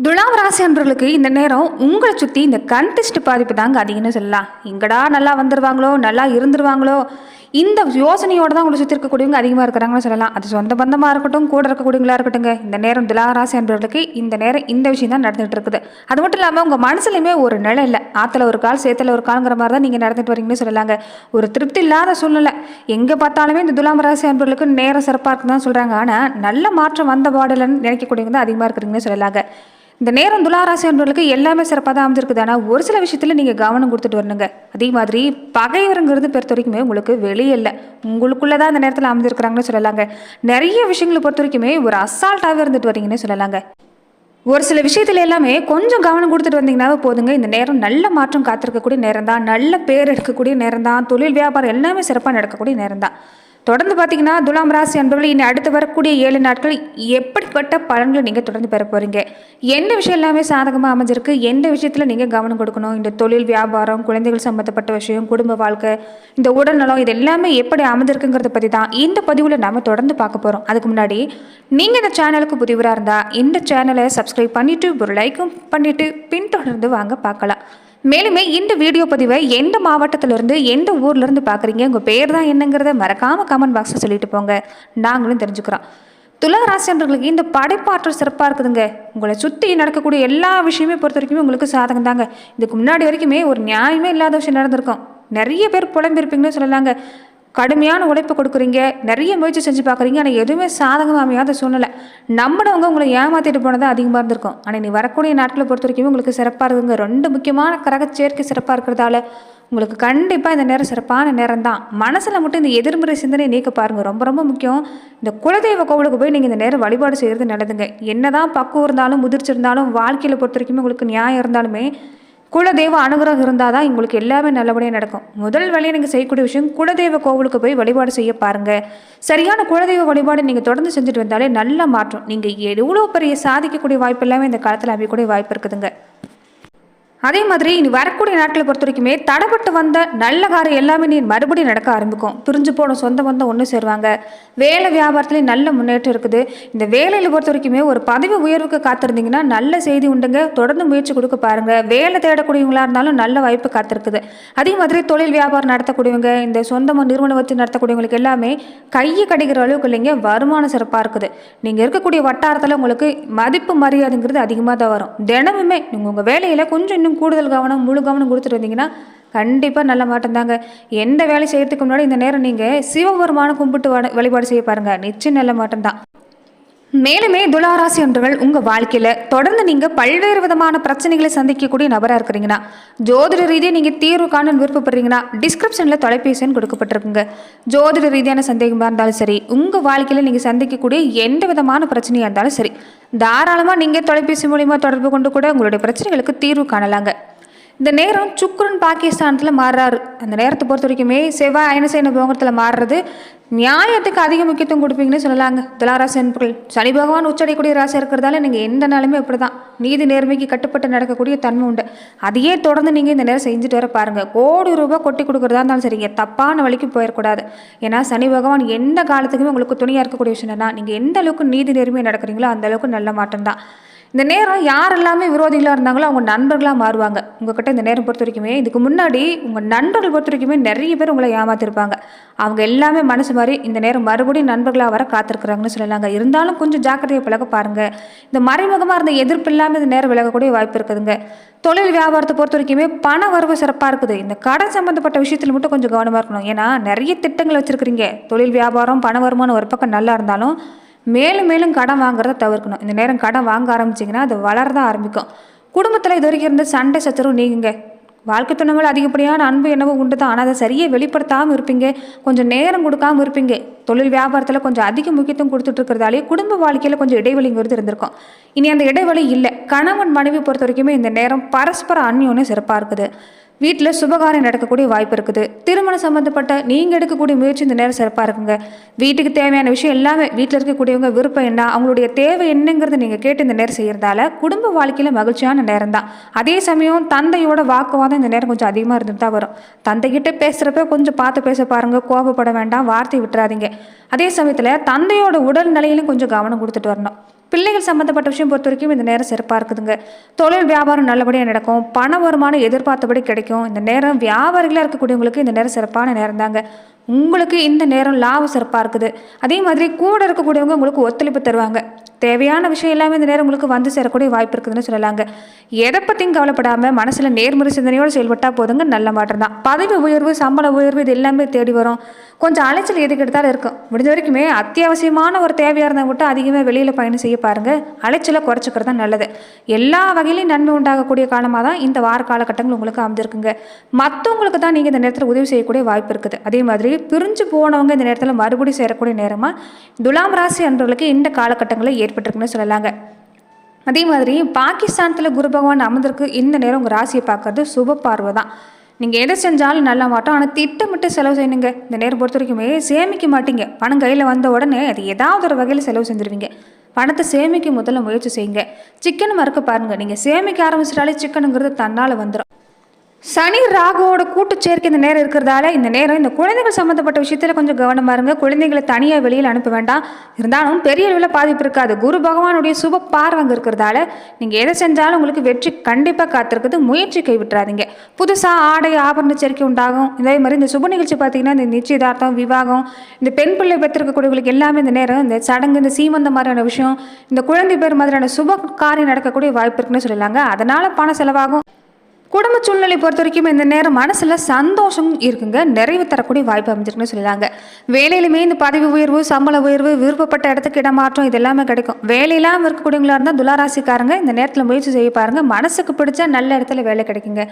துலாம் ராசி அன்பர்களுக்கு இந்த நேரம் உங்களை சுற்றி இந்த கண்டிஸ்ட் பாதிப்பு தாங்க அதிகம்னு சொல்லலாம். எங்கடா நல்லா வந்துடுவாங்களோ, நல்லா இருந்துருவாங்களோ, இந்த யோசனையோடு தான் உங்களை சுற்றி இருக்கக்கூடியவங்க அதிகமாக இருக்கிறாங்கன்னு சொல்லலாம். அது சொந்த பந்தமாக இருக்கட்டும், கூட இருக்கக்கூடியவங்களா இருக்கட்டுங்க. இந்த நேரம் துலாம் ராசி அன்பர்களுக்கு இந்த நேரம் இந்த விஷயம் தான் நடந்துகிட்டு இருக்குது. அது மட்டும் இல்லாமல் உங்கள் மனசுலையுமே ஒரு நிலை இல்லை. ஆற்றுல ஒரு கால், சேத்துல ஒரு கால்ங்கிற மாதிரி தான் நீங்கள் நடந்துட்டு வரீங்கன்னு சொல்லலாங்க. ஒரு திருப்தி இல்லாத சூழ்நிலை. எங்கே பார்த்தாலுமே இந்த துலாம் ராசி அன்பர்களுக்கு நேரம் சிறப்பாக இருக்குன்னு தான் சொல்கிறாங்க. ஆனால் நல்ல மாற்றம் வந்த பாடலன்னு நினைக்கக்கூடியவங்க தான் அதிகமாக இருக்கிறீங்கன்னு சொல்லலாங்க. இந்த நேரம் துளாராசி அன்பர்களுக்கு எல்லாமே சிறப்பாக தான் அமைஞ்சிருக்குது. ஆனால் ஒரு சில விஷயத்தில் நீங்கள் கவனம் கொடுத்துட்டு வரணுங்க. அதே மாதிரி பகைவருங்கிறது பொறுத்த வரைக்குமே உங்களுக்கு வெளியே இல்லை, உங்களுக்குள்ளே தான் இந்த நேரத்தில் அமைஞ்சிருக்கிறாங்கன்னு சொல்லலாங்க. நிறைய விஷயங்களை பொறுத்த வரைக்குமே ஒரு அசால்ட்டாகவே இருந்துட்டு வரீங்கன்னு சொல்லலாங்க. ஒரு சில விஷயத்துல எல்லாமே கொஞ்சம் கவனம் கொடுத்துட்டு வந்தீங்கன்னாவே போதுங்க. இந்த நேரம் நல்ல மாற்றம் காத்திருக்கக்கூடிய நேரம் தான், நல்ல பேர் எடுக்கக்கூடிய நேரம் தான், தொழில் வியாபாரம் எல்லாமே சிறப்பாக நடக்கக்கூடிய நேரம் தான். தொடர்ந்து பார்த்தீங்கன்னா துலாம் ராசி அன்பர்கள் இனி அடுத்து வரக்கூடிய 7 நாட்கள் எப்படிப்பட்ட பலன்களை நீங்கள் தொடர்ந்து பெற போகிறீங்க, எந்த விஷயம் எல்லாமே சாதகமாக அமைஞ்சிருக்கு, எந்த விஷயத்தில் நீங்கள் கவனம் கொடுக்கணும், இந்த தொழில் வியாபாரம், குழந்தைகள் சம்மந்தப்பட்ட விஷயம், குடும்ப வாழ்க்கை, இந்த உடல்நலம், இது எல்லாமே எப்படி அமைஞ்சிருக்குங்கிறத பற்றி தான் இந்த பதிவில் நாம் தொடர்ந்து பார்க்க போகிறோம். அதுக்கு முன்னாடி நீங்கள் இந்த சேனலுக்கு புதிவராக இருந்தால் இந்த சேனலை சப்ஸ்கிரைப் பண்ணிவிட்டு ஒரு லைக்கும் பண்ணிவிட்டு பின்தொடர்ந்து வாங்க பார்க்கலாம். மேலுமே இந்த வீடியோ பதிவை எந்த மாவட்டத்திலிருந்து எந்த ஊர்லேருந்து பார்க்குறீங்க, உங்கள் பேர் தான் என்னங்கிறத மறக்காமல் கமெண்ட் பாக்ஸில் சொல்லிட்டு போங்க, நாங்களும் தெரிஞ்சுக்கிறோம். துலா ராசினர்களுக்கு இந்த படைப்பாற்றல் சிறப்பாக இருக்குதுங்க. உங்களை சுற்றி நடக்கக்கூடிய எல்லா விஷயமே பொறுத்த வரைக்குமே உங்களுக்கு சாதகம் தாங்க. இதுக்கு முன்னாடி வரைக்குமே ஒரு நியாயமே இல்லாத விஷயம் நடந்திருக்கும். நிறைய பேர் புலம்பிருப்பீங்கன்னு சொல்லலாங்க. கடுமையான உழைப்பு கொடுக்குறீங்க, நிறைய முயற்சி செஞ்சு பார்க்குறீங்க, ஆனால் எதுவுமே சாதகமாக அமையாத சூழ்நிலை. நம்பினவங்க உங்களை ஏமாற்றிட்டு போனதாக அதிகமாக இருந்திருக்கும். ஆனால் நீ வரக்கூடிய நாட்களை பொறுத்த வரைக்கும் உங்களுக்கு சிறப்பாக இருக்குங்க. 2 முக்கியமான கிரக சேர்க்கை சிறப்பாக இருக்கிறதால உங்களுக்கு கண்டிப்பாக இந்த நேரம் சிறப்பான நேரம் தான். மனசில் மட்டும் இந்த எதிர்மறை சிந்தனை நீக்க பாருங்கள், ரொம்ப ரொம்ப முக்கியம். இந்த குலதெய்வ கோவிலுக்கு போய் நீங்கள் இந்த நேரம் வழிபாடு செய்கிறது நல்லதுங்க. என்னதான் பக்குவம் இருந்தாலும் முதிர்ச்சிருந்தாலும் வாழ்க்கையில் பொறுத்த வரைக்குமே உங்களுக்கு நியாயம் இருந்தாலுமே குலதெய்வ அனுகிரகம் இருந்தால் தான் உங்களுக்கு எல்லாமே நல்லபடியாக நடக்கும். முதல் வேலையை நீங்கள் செய்யக்கூடிய விஷயம் குலதெய்வ கோவிலுக்கு போய் வழிபாடு செய்ய பாருங்கள். சரியான குலதெய்வ வழிபாடு நீங்கள் தொடர்ந்து செஞ்சுட்டு வந்தாலே நல்ல மாற்றம். நீங்கள் எவ்வளோ பெரிய சாதிக்கக்கூடிய வாய்ப்பு எல்லாமே இந்த காலத்தில் அமையக்கூடிய வாய்ப்பு இருக்குதுங்க. அதே மாதிரி இனி வரக்கூடிய நாட்களை பொறுத்த வரைக்குமே தடைப்பட்டு வந்த நல்ல காரியம் எல்லாமே நீ மறுபடியும் நடக்க ஆரம்பிக்கும். பிரிஞ்சு போன சொந்த பந்தம் ஒன்று சேருவாங்க. வேலை வியாபாரத்துலேயும் நல்ல முன்னேற்றம் இருக்குது. இந்த வேலையில் பொறுத்த வரைக்குமே ஒரு பதவி உயர்வுக்கு காத்திருந்தீங்கன்னா நல்ல செய்தி உண்டுங்க. தொடர்ந்து முயற்சி கொடுக்க பாருங்கள். வேலை தேடக்கூடியவங்களா இருந்தாலும் நல்ல வாய்ப்பு காத்திருக்குது. அதே மாதிரி தொழில் வியாபாரம் நடத்தக்கூடியவங்க, இந்த சொந்தமாக நிறுவனம் வச்சு நடத்தக்கூடியவங்களுக்கு எல்லாமே கையை கடிக்கிற அளவுக்கு இல்லைங்க, வருமானம் சிறப்பாக இருக்குது. நீங்கள் இருக்கக்கூடிய வட்டாரத்தில் உங்களுக்கு மதிப்பு மரியாதைங்கிறது அதிகமாக தான் வரும். தினமுமே நீங்கள் உங்கள் வேலையில் கொஞ்சம் கூடுதல் கவனம், முழு கவனம் கொடுத்துட்டு வந்தீங்கன்னா கண்டிப்பாக நல்ல மாட்டம் தாங்க. எந்த வேலை செய்யறதுக்கு முன்னாடி இந்த நேரம் நீங்கள் சிவபெருமான கும்பிட்டு வழிபாடு செய்ய பாருங்க, நிச்சயம் நல்ல மாட்டம் தான். மேலுமே துளாராசி அன்பர்கள் உங்கள் வாழ்க்கையில் தொடர்ந்து நீங்கள் பல்வேறு விதமான பிரச்சனைகளை சந்திக்கக்கூடிய நபராக இருக்கிறீங்கன்னா, ஜோதிட ரீதியாக நீங்கள் தீர்வு காண விருப்பப்படுறீங்கன்னா டிஸ்கிரிப்ஷனில் தொலைபேசின்னு கொடுக்கப்பட்டிருக்குங்க. ஜோதிட ரீதியான சந்தேகமாக இருந்தாலும் சரி, உங்கள் வாழ்க்கையில் நீங்கள் சந்திக்கக்கூடிய எந்த விதமான பிரச்சனையாக இருந்தாலும் சரி, தாராளமாக நீங்கள் தொலைபேசி மூலிமா தொடர்பு கொண்டு கூட உங்களுடைய பிரச்சனைகளுக்கு தீர்வு காணலாங்க. இந்த நேரம் சுக்கிரன் பாகிஸ்தானத்தில் மாறுறாரு. அந்த நேரத்தை பொறுத்த வரைக்குமே செவ்வாய் அயனசேன போகத்தில் மாறுறது நியாயத்துக்கு அதிக முக்கியத்துவம் கொடுப்பீங்கன்னு சொல்லலாங்க. துளாராசி அன்பர்கள் சனி பகவான் உச்சடையக்கூடிய ராசி இருக்கிறதால நீங்கள் எந்த நாளுமே இப்படி தான் நீதி நேர்மைக்கு கட்டுப்பட்டு நடக்கக்கூடிய தன்மை உண்டு. அதையே தொடர்ந்து நீங்கள் இந்த நேரம் செஞ்சுட்டு வர பாருங்கள். கோடி ரூபாய் கொட்டி கொடுக்குறதா இருந்தாலும் சரிங்க, தப்பான வழிக்கு போயிடக்கூடாது. ஏன்னா சனி பகவான் எந்த காலத்துக்குமே உங்களுக்கு துணையாக இருக்கக்கூடிய விஷயம் என்னன்னா, நீங்கள் எந்த அளவுக்கு நீதி நேர்மையை நடக்கிறீங்களோ அந்த அளவுக்கு நல்ல மாற்றம் தான். இந்த நேரம் யார் எல்லாமே விரோதிகளாக இருந்தாங்களோ அவங்க நண்பர்களாக மாறுவாங்க உங்ககிட்ட. இந்த நேரம் பொறுத்த வரைக்குமே இதுக்கு முன்னாடி உங்கள் நண்பர்கள் பொறுத்த வரைக்குமே நிறைய பேர் உங்களை ஏமாத்திருப்பாங்க. அவங்க எல்லாமே மனசு மாதிரி இந்த நேரம் மறுபடியும் நண்பர்களாக வர காத்திருக்கிறாங்கன்னு சொல்லலாங்க. இருந்தாலும் கொஞ்சம் ஜாக்கிரதையை பழக பாருங்கள். இந்த மறைமுகமாக இருந்த எதிர்ப்பு இல்லாமல் இந்த நேரம் விலகக்கூடிய வாய்ப்பு இருக்குதுங்க. தொழில் வியாபாரத்தை பொறுத்த வரைக்குமே பண வரவு சிறப்பாக இருக்குது. இந்த கடன் சம்மந்தப்பட்ட விஷயத்தில் மட்டும் கொஞ்சம் கவனமாக இருக்கணும். ஏன்னா நிறைய திட்டங்கள் வச்சுருக்கிறீங்க. தொழில் வியாபாரம் பண வருமானம் ஒரு பக்கம் நல்லா இருந்தாலும் மேலும் மேலும் கடன் வாங்குறத தவிர்க்கணும். இந்த நேரம் கடன் வாங்க ஆரம்பிச்சிங்கன்னா அது வளரதான் ஆரம்பிக்கும். குடும்பத்தில் இது வரைக்கும் இருந்த சண்டை சச்சரவு நீங்குங்க. வாழ்க்கை துணை மேலே அதிகப்படியான அன்பு என்னவோ உண்டு தான், ஆனால் அதை சரியாக வெளிப்படுத்தாமல் இருப்பீங்க, கொஞ்சம் நேரம் கொடுக்காமல் இருப்பீங்க. தொழில் வியாபாரத்தில் கொஞ்சம் அதிக முக்கியத்துவம் கொடுத்துட்டு இருக்கிறதாலே குடும்ப வாழ்க்கையில் கொஞ்சம் இடைவெளிங்கிறது இருந்திருக்கும். இனி அந்த இடைவெளி இல்லை. கணவன் மனைவி பொறுத்த வரைக்குமே இந்த நேரம் பரஸ்பர அந்யோன்யம் சிறப்பாக இருக்குது. வீட்டில் சுபகாரியம் நடக்கக்கூடிய வாய்ப்பு இருக்குது. திருமணம் சம்மந்தப்பட்ட நீங்கள் எடுக்கக்கூடிய முயற்சி இந்த நேரம் சிறப்பாக இருக்குங்க. வீட்டுக்கு தேவையான விஷயம் எல்லாமே வீட்டில் இருக்கக்கூடியவங்க விருப்பம் என்ன, அவங்களுடைய தேவை என்னங்கிறத நீங்கள் கேட்டு இந்த நேரம் செய்கிறதால குடும்ப வாழ்க்கையில் மகிழ்ச்சியான நேரம் தான். அதே சமயம் தந்தையோட வாக்குவாதம் இந்த நேரம் கொஞ்சம் அதிகமாக இருந்துட்டு தான் வரும். தந்தைகிட்ட பேசுகிறப்ப கொஞ்சம் பார்த்து பேச பாருங்கள், கோபப்பட வேண்டாம், வார்த்தை விட்டுறாதீங்க. அதே சமயத்தில் தந்தையோட உடல் நிலையிலும் கொஞ்சம் கவனம் கொடுத்துட்டு வரணும். பிள்ளைகள் சம்மந்தப்பட்ட விஷயம் பொறுத்த வரைக்கும் இந்த நேரம் சிறப்பாக இருக்குதுங்க. தொழில் வியாபாரம் நல்லபடியாக நடக்கும். பண வருமானம் எதிர்பார்த்தபடி கிடைக்கும். இந்த நேரம் வியாபாரிகளாக இருக்கக்கூடியவங்களுக்கு இந்த நேரம் சிறப்பான நேரம் தாங்க. உங்களுக்கு இந்த நேரம் லாபம் சிறப்பாக இருக்குது. அதே மாதிரி கூட இருக்கக்கூடியவங்க உங்களுக்கு ஒத்துழைப்பு தருவாங்க. தேவையான விஷயம் எல்லாமே இந்த நேரம் உங்களுக்கு வந்து சேரக்கூடிய வாய்ப்பு இருக்குதுன்னு சொல்லலாங்க. எதை பற்றியும் கவலைப்படாமல் மனசில் நேர்மறை சிந்தனையோடு செயல்பட்டால் போதுங்க, நல்ல மாற்றம் தான். பதவி உயர்வு, சம்பள உயர்வு இது எல்லாமே தேடி வரும். கொஞ்சம் அலைச்சல் எதுக்கு எடுத்தாலும் இருக்கும். முடிஞ்ச வரைக்குமே அத்தியாவசியமான ஒரு தேவையாக இருந்தால் மட்டும் அதிகமாக வெளியில் பயணம் செய்ய பாருங்கள். அலைச்சலை குறைச்சிக்கிறது தான் நல்லது. எல்லா வகையிலையும் நன்மை உண்டாகக்கூடிய காலமாக தான் இந்த வார காலகட்டங்கள் உங்களுக்கு அமைஞ்சிருக்குங்க. மற்றவங்களுக்கு தான் நீங்கள் இந்த நேரத்தில் உதவி செய்யக்கூடிய வாய்ப்பு இருக்குது. அதே மாதிரி பிரிஞ்சு போனவங்க இந்த நேரத்தில் மறுபடியும் சேரக்கூடிய நேரமாக துலாம் ராசி அன்றவர்களுக்கு இந்த காலகட்டங்களில் ஏற்பட்டிருக்குன்னு சொல்லலாங்க. அதே மாதிரி பாகிஸ்தானத்தில் குரு பகவான் அமர்ந்திருக்கு. இந்த நேரம் உங்கள் ராசியை பார்க்கறது சுப பார்வை தான். நீங்கள் எதை செஞ்சாலும் நல்லா மாட்டோம். ஆனால் திட்டமிட்டு செலவு செய்யணுங்க. இந்த நேரம் பொறுத்த வரைக்குமே சேமிக்க மாட்டீங்க. பணம் கையில் வந்த உடனே அது ஏதாவது ஒரு வகையில் செலவு செஞ்சுருவீங்க. பணத்தை சேமிக்க முதல்ல முயற்சி செய்யுங்க. சிக்கன் மறக்க பாருங்கள். நீங்கள் சேமிக்க ஆரம்பிச்சிட்டாலே சிக்கனுங்கிறது தன்னால் வந்துடும். சனி ராகுவோட கூட்டு சேர்க்கை இந்த நேரம் இருக்கிறதால இந்த நேரம் இந்த குழந்தைகள் சம்மந்தப்பட்ட விஷயத்தில் கொஞ்சம் கவனமாக இருங்க. குழந்தைகளை தனியாக வெளியில் அனுப்ப வேண்டாம். இருந்தாலும் பெரிய அளவில் பாதிப்பு இருக்காது. குரு பகவானுடைய சுப பார்வங்க இருக்கிறதால நீங்கள் எதை செஞ்சாலும் உங்களுக்கு வெற்றி கண்டிப்பாக காத்திருக்குது. முயற்சி கைவிட்டுறாதீங்க. புதுசாக ஆடை ஆபரண சேர்க்கை உண்டாகும். இதே மாதிரி இந்த சுப நிகழ்ச்சி பார்த்தீங்கன்னா இந்த நிச்சயதார்த்தம், விவாகம், இந்த பெண் பிள்ளை பெற்றிருக்கக்கூடியவங்களுக்கு எல்லாமே இந்த நேரம் இந்த சடங்கு, இந்த சீமந்த மாதிரியான விஷயம், இந்த குழந்தை பேர் மாதிரியான சுப காரியம் நடக்கக்கூடிய வாய்ப்பு இருக்குன்னு சொல்லலாங்க. அதனால் பணம் செலவாகும். குடும்ப சூழ்நிலை பொறுத்த வரைக்கும் இந்த நேரம் மனசில் சந்தோஷம் இருக்குங்க. நிறைவு தரக்கூடிய வாய்ப்பு அமைஞ்சிருக்குன்னு சொல்லலாங்க. வேலையிலுமே இந்த பதவி உயர்வு, சம்பள உயர்வு, விருப்பப்பட்ட இடத்துக்கு இடமாற்றம் இது எல்லாமே கிடைக்கும். வேலையெல்லாம் இருக்கக்கூடியவங்களா இருந்தால் துளாராசிக்காரங்க இந்த நேரத்தில் முயற்சி செய்ய பாருங்க. மனசுக்கு பிடிச்ச நல்ல இடத்துல வேலை கிடைக்குங்க.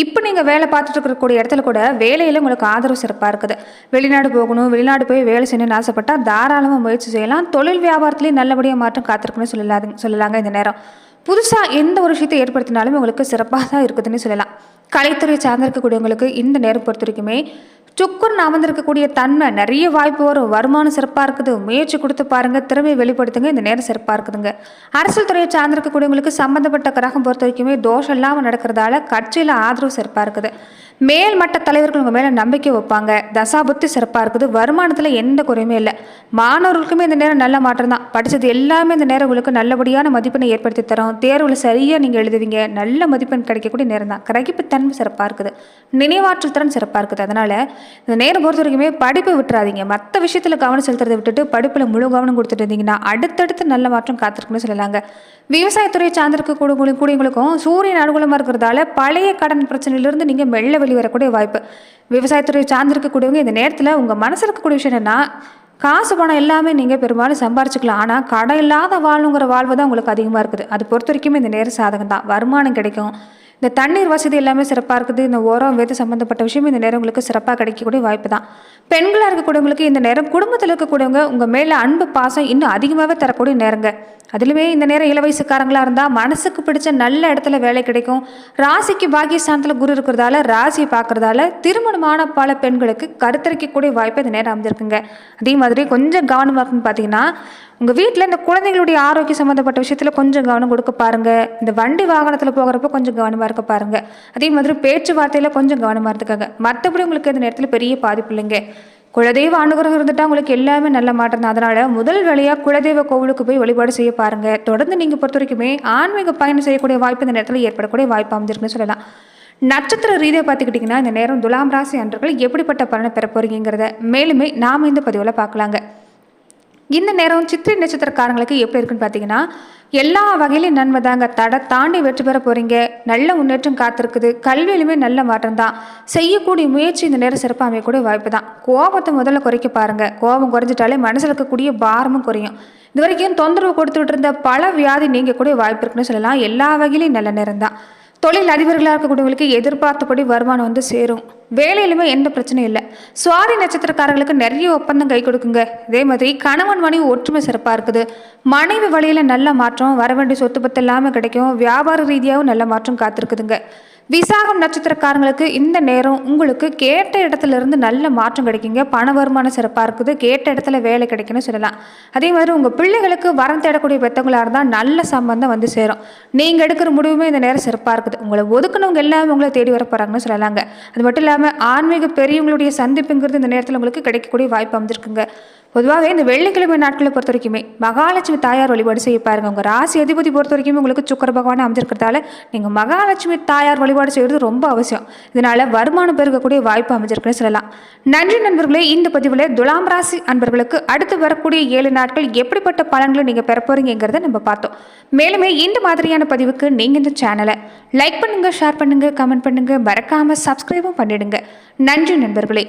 இப்போ நீங்கள் வேலை பார்த்துட்டு இருக்கக்கூடிய இடத்துல கூட வேலையில் உங்களுக்கு ஆதரவு சிறப்பாக இருக்குது. வெளிநாடு போகணும், வெளிநாடு போய் வேலை செய்யணும்னு ஆசைப்பட்டால் தாராளமாக முயற்சி செய்யலாம். தொழில் வியாபாரத்துலேயும் நல்லபடியாக மாற்றம் காத்திருக்குன்னு சொல்லலாங்க. இந்த நேரம் புதுசாக எந்த ஒரு விஷயத்தை ஏற்படுத்தினாலுமே உங்களுக்கு சிறப்பாக தான் இருக்குதுன்னு சொல்லலாம். கலைத்துறை சார்ந்திருக்கக்கூடியவங்களுக்கு இந்த நேரம் பொறுத்த வரைக்குமே சுக்குன்னு அமர்ந்திருக்கக்கூடிய தன்மை நிறைய வாய்ப்பு வரும். வருமானம் சிறப்பாக இருக்குது. முயற்சி கொடுத்து பாருங்கள். திறமையை வெளிப்படுத்துங்க. இந்த நேரம் சிறப்பாக இருக்குதுங்க. அரசியல் துறையை சார்ந்திருக்கக்கூடியவங்களுக்கு சம்மந்தப்பட்ட கிரகம் பொறுத்த வரைக்குமே தோஷம் இல்லாமல் நடக்கிறதால கட்சியில் ஆதரவு சிறப்பாக இருக்குது. மேல் மட்ட தலைவர்கள் உங்கள் மேலே நம்பிக்கை வைப்பாங்க. தசாபுத்தி சிறப்பாக இருக்குது. வருமானத்தில் எந்த குறையுமே இல்லை. மாணவர்களுக்குமே இந்த நேரம் நல்ல மாற்றம் தான். படித்தது எல்லாமே இந்த நேரம் உங்களுக்கு நல்லபடியான மதிப்பெண்ணை ஏற்படுத்தி தரும். தேர்வில் சரியாக நீங்கள் எழுதுவீங்க. நல்ல மதிப்பெண் கிடைக்கக்கூடிய நேரம் தான். கிரகிப்புத்தன்மை சிறப்பாக இருக்குது. நினைவாற்றல் திறன் சிறப்பாக இருக்குது. அதனால் இந்த நேரம் பொறுத்த வரைக்குமே படிப்பை விட்டுறாதீங்க. மற்ற விஷயத்தில் கவனம் செலுத்துறதை விட்டுட்டு படிப்பில் முழு கவனம் கொடுத்துட்டு இருந்தீங்கன்னா அடுத்தடுத்து நல்ல மாற்றம் காத்திருக்குன்னு சொல்லலாங்க. விவசாயத்துறை சார்ந்திருக்கக்கூடியவங்களுக்கும் சூரியன் அனுகூலமாக இருக்கிறதால பழைய கடன் பிரச்சனையிலிருந்து நீங்கள் மெல்ல வெளிவரக்கூடிய வாய்ப்பு. விவசாயத்துறை சார்ந்திருக்கக்கூடியவங்க இந்த நேரத்தில் உங்கள் மனசில் இருக்கக்கூடிய விஷயம் என்னென்னா காசு பணம் எல்லாமே நீங்கள் பெரும்பாலும் சம்பாரிச்சிக்கலாம். ஆனால் கடன் இல்லாத வாழணுங்கிற வாழ்வு தான் உங்களுக்கு அதிகமாக இருக்குது. அது பொறுத்த வரைக்குமே இந்த நேரம் சாதகம் தான். வருமானம் கிடைக்கும். இந்த தண்ணீர் வசதி எல்லாமே சிறப்பாக இருக்குது. இந்த உரம் வேது சம்மந்தப்பட்ட விஷயம் இந்த நேரம் உங்களுக்கு சிறப்பாக கிடைக்கக்கூடிய வாய்ப்பு தான். பெண்களாக இருக்கக்கூடியவங்களுக்கு இந்த நேரம் குடும்பத்தில் இருக்கக்கூடியவங்க உங்கள் மேலே அன்பு பாசம் இன்னும் அதிகமாகவே தரக்கூடிய நேரங்க. அதுலேயுமே இந்த நேரம் இள வயசுக்காரங்களாக இருந்தால் மனசுக்கு பிடிச்ச நல்ல இடத்துல வேலை கிடைக்கும். ராசிக்கு பாக்கியஸ்தானத்தில் குரு இருக்கிறதால ராசியை பார்க்குறதால திருமணமான பல பெண்களுக்கு கருத்தரிக்கக்கூடிய வாய்ப்பு இந்த நேரம் அமைஞ்சிருக்குங்க. அதே மாதிரி கொஞ்சம் கவனமாக இருக்குன்னு பார்த்தீங்கன்னா உங்கள் வீட்டில் இந்த குழந்தைங்களுடைய ஆரோக்கியம் சம்மந்தப்பட்ட விஷயத்தில் கொஞ்சம் கவனம் கொடுக்க பாருங்கள். இந்த வண்டி வாகனத்தில் போகிறப்ப கொஞ்சம் கவனமாக இருக்க பாருங்கள். அதே மாதிரி பேச்சுவார்த்தையில் கொஞ்சம் கவனமாக இருந்துக்காங்க. மற்றபடி உங்களுக்கு இந்த நேரத்தில் பெரிய பாதிப்பு இல்லைங்க. குலதெய்வ அனுகிரகம் இருந்துட்டால் உங்களுக்கு எல்லாமே நல்ல மாற்றம் தான். அதனால் முதல் வேலையாக குலதெய்வ கோவிலுக்கு போய் வழிபாடு செய்ய பாருங்கள். தொடர்ந்து நீங்கள் பொறுத்த வரைக்குமே ஆன்மீக பயணம் செய்யக்கூடிய வாய்ப்பு இந்த நேரத்தில் ஏற்படக்கூடிய வாய்ப்பு அமைஞ்சிருக்குன்னு சொல்லலாம். நட்சத்திர ரீதியாக பார்த்துக்கிட்டிங்கன்னா இந்த நேரம் துலாம் ராசி அன்றர்கள் எப்படிப்பட்ட பலனை பெற போகிறீங்கிறத மேலுமே நாம் இந்த பதிவில் பார்க்கலாங்க. இந்த நேரம் சித்திரை நட்சத்திரக்காரங்களுக்கு எப்படி இருக்குன்னு பார்த்தீங்கன்னா எல்லா வகையிலையும் நன்மை தாங்க. தடை தாண்டி வெற்றி பெற போகிறீங்க. நல்ல முன்னேற்றம் காத்திருக்குது. கல்வியிலுமே நல்ல மாற்றம் தான். செய்யக்கூடிய முயற்சி இந்த நேரம் சிறப்பாக அமையக்கூடிய வாய்ப்பு தான். கோபத்தை முதல்ல குறைக்க பாருங்கள். கோபம் குறைஞ்சிட்டாலே மனசில் இருக்கக்கூடிய பாரமும் குறையும். இது வரைக்கும் தொந்தரவு கொடுத்துட்டு இருந்த பல வியாதி நீங்கக்கூடிய வாய்ப்பு இருக்குன்னு சொல்லலாம். எல்லா வகையிலையும் நல்ல நேரம் தான். தொழில் அதிபர்களாக இருக்கக்கூடியவங்களுக்கு எதிர்பார்த்தபடி வருமானம் வந்து சேரும். வேலையிலுமே எந்த பிரச்சனையும் இல்லை. சுவாதி நட்சத்திரக்காரர்களுக்கு நிறைய ஒப்பந்தம் கை கொடுக்குங்க. இதே மாதிரி கணவன் மனைவி ஒற்றுமை சிறப்பாக இருக்குது. மனைவி வழியில் நல்ல மாற்றம், வர வேண்டிய சொத்து பத்து எல்லாமே கிடைக்கும். வியாபார ரீதியாகவும் நல்ல மாற்றம் காத்திருக்குதுங்க. விசாகம் நட்சத்திரக்காரங்களுக்கு இந்த நேரம் உங்களுக்கு கேட்ட இடத்துல இருந்து நல்ல மாற்றம் கிடைக்குங்க. பண வருமானம் சிறப்பாக இருக்குது. கேட்ட இடத்துல வேலை கிடைக்குன்னு சொல்லலாம். அதே மாதிரி உங்கள் பிள்ளைகளுக்கு வரம் தேடக்கூடிய பெற்றவங்களாக இருந்தால் நல்ல சம்பந்தம் வந்து சேரும். நீங்கள் எடுக்கிற முடிவுமே இந்த நேரம் சிறப்பாக இருக்குது. உங்களை ஒதுக்குனவங்க எல்லாமே உங்களை தேடி வர போகிறாங்கன்னு சொல்லலாங்க. அது மட்டும் இல்லாமல் ஆன்மீக பெரியவங்களுடைய சந்திப்புங்கிறது இந்த நேரத்தில் உங்களுக்கு கிடைக்கக்கூடிய வாய்ப்பு அமைஞ்சிருக்குங்க. பொதுவாகவே இந்த வெள்ளிக்கிழமை நாட்களை பொறுத்த வரைக்குமே மகாலட்சுமி தாயார் வழிபாடு செய்ய பாருங்க. உங்கள் ராசி அதிபதி பொறுத்த வரைக்குமே உங்களுக்கு சுக்கிர பகவான் அமைஞ்சிருக்கிறதால நீங்கள் மகாலட்சுமி தாயார் வழிபாடு செய்கிறது ரொம்ப அவசியம். இதனால் வருமானம் பெருகக்கூடிய வாய்ப்பு அமைஞ்சிருக்குன்னு சொல்லலாம். நன்றி நண்பர்களே. இந்த பதிவில் துலாம் ராசி அன்பர்களுக்கு அடுத்து வரக்கூடிய 7 நாட்கள் எப்படிப்பட்ட பலன்களை நீங்கள் பெற போறீங்கிறத நம்ம பார்த்தோம். மேலுமே இந்த மாதிரியான பதிவுக்கு நீங்கள் இந்த சேனலை லைக் பண்ணுங்கள், ஷேர் பண்ணுங்கள், கமெண்ட் பண்ணுங்கள், மறக்காமல் சப்ஸ்கிரைபும் பண்ணிடுங்க. நன்றி நண்பர்களே.